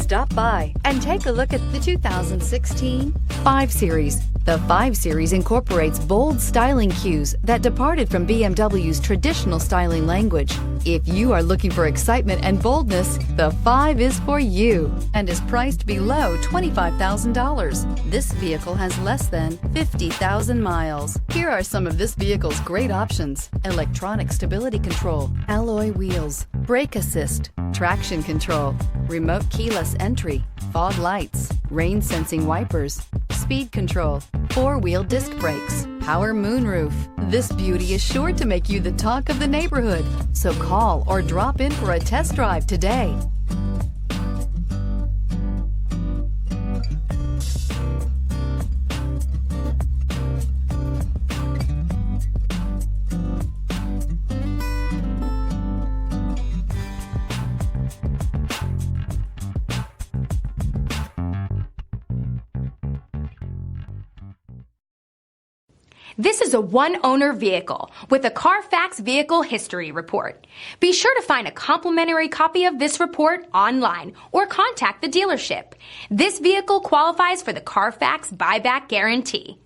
Stop by and take a look at the 2016 5 Series. The 5 Series incorporates bold styling cues that departed from BMW's traditional styling language. If you are looking for excitement and boldness, the 5 is for you and is priced below $25,000. This vehicle has less than 50,000 miles. Here are some of this vehicle's great options: electronic stability control, alloy wheels, brake assist, traction control, remote keyless entry, fog lights, rain sensing wipers, speed control, 4-wheel disc brakes, power moonroof. This beauty is sure to make you the talk of the neighborhood. So call or drop in for a test drive today. This is a one-owner vehicle with a Carfax Vehicle History Report. Be sure to find a complimentary copy of this report online or contact the dealership. This vehicle qualifies for the Carfax Buyback Guarantee.